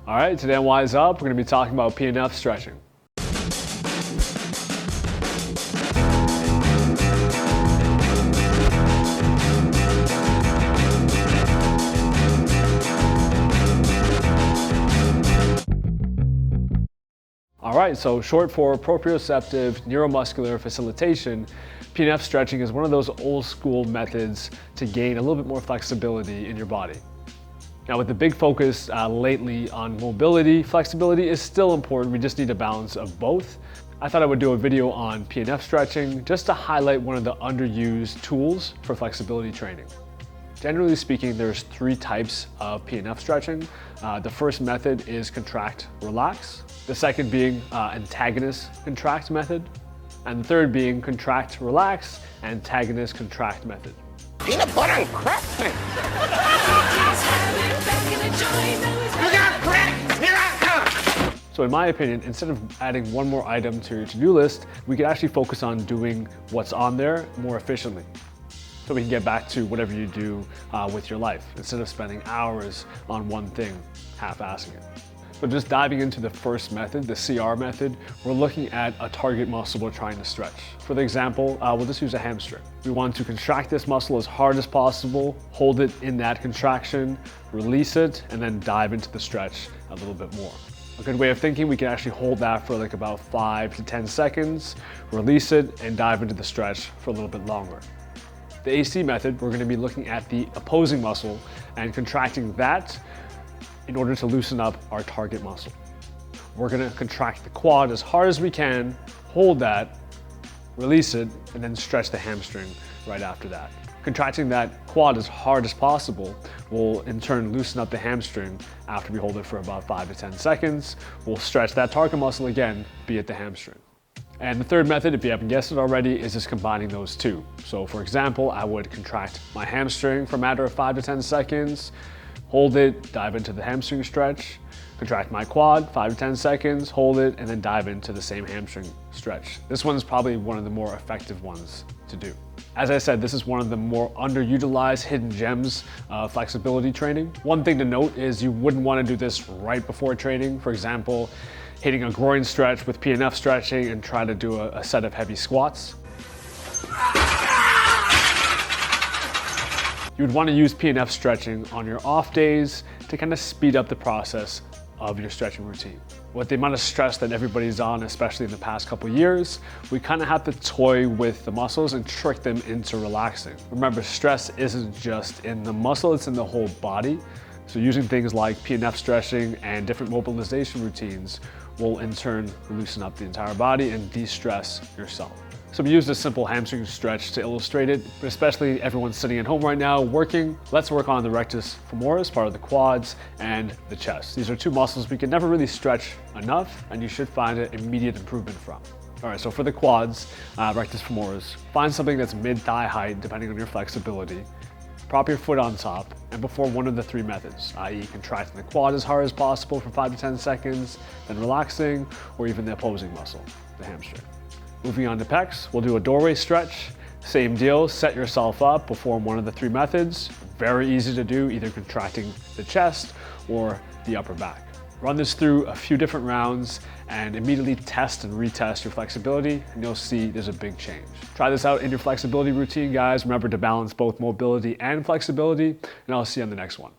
All right, today on Wise Up, we're going to be talking about PNF stretching. All right, so short for proprioceptive neuromuscular facilitation, PNF stretching is one of those old school methods to gain a little bit more flexibility in your body. Now with the big focus lately on mobility, flexibility is still important. We just need a balance of both. I thought I would do a video on PNF stretching just to highlight one of the underused tools for flexibility training. Generally speaking, there's 3 types of PNF stretching. The first method is contract, relax. The second being antagonist contract method. And the third being contract, relax, antagonist contract method. Peanut butter and crap. So in my opinion, instead of adding one more item to your to-do list, we could actually focus on doing what's on there more efficiently. So we can get back to whatever you do with your life, instead of spending hours on one thing, half-assing it. So just diving into the first method, the CR method, we're looking at a target muscle we're trying to stretch. For the example, we'll just use a hamstring. We want to contract this muscle as hard as possible, hold it in that contraction, release it, and then dive into the stretch a little bit more. A good way of thinking, we can actually hold that for like about 5 to 10 seconds, release it, and dive into the stretch for a little bit longer. The AC method, we're going to be looking at the opposing muscle and contracting that in order to loosen up our target muscle. We're going to contract the quad as hard as we can, hold that, release it, and then stretch the hamstring right after that. Contracting that quad as hard as possible will in turn loosen up the hamstring after we hold it for about 5 to 10 seconds. We'll stretch that target muscle again, be it the hamstring. And the third method, if you haven't guessed it already, is just combining those two. So for example, I would contract my hamstring for a matter of 5 to 10 seconds, hold it, dive into the hamstring stretch, contract my quad, 5 to 10 seconds, hold it, and then dive into the same hamstring stretch. This one's probably one of the more effective ones to do. As I said, this is one of the more underutilized hidden gems of flexibility training. One thing to note is you wouldn't want to do this right before training. For example, hitting a groin stretch with PNF stretching and try to do a set of heavy squats. You would want to use PNF stretching on your off days to kind of speed up the process of your stretching routine. With the amount of stress that everybody's on, especially in the past couple years, we kind of have to toy with the muscles and trick them into relaxing. Remember, stress isn't just in the muscle, it's in the whole body. So using things like PNF stretching and different mobilization routines will in turn loosen up the entire body and de-stress yourself. So we used a simple hamstring stretch to illustrate it, but especially everyone sitting at home right now working, let's work on the rectus femoris, part of the quads, and the chest. These are 2 muscles we can never really stretch enough, and you should find an immediate improvement from. All right, so for the quads, rectus femoris, find something that's mid-thigh height, depending on your flexibility. Prop your foot on top and perform one of the 3 methods, i.e. contracting the quad as hard as possible for 5 to 10 seconds, then relaxing, or even the opposing muscle, the hamstring. Moving on to pecs, we'll do a doorway stretch. Same deal, set yourself up, perform one of the 3 methods. Very easy to do, either contracting the chest or the upper back. Run this through a few different rounds and immediately test and retest your flexibility, and you'll see there's a big change. Try this out in your flexibility routine, guys. Remember to balance both mobility and flexibility, and I'll see you on the next one.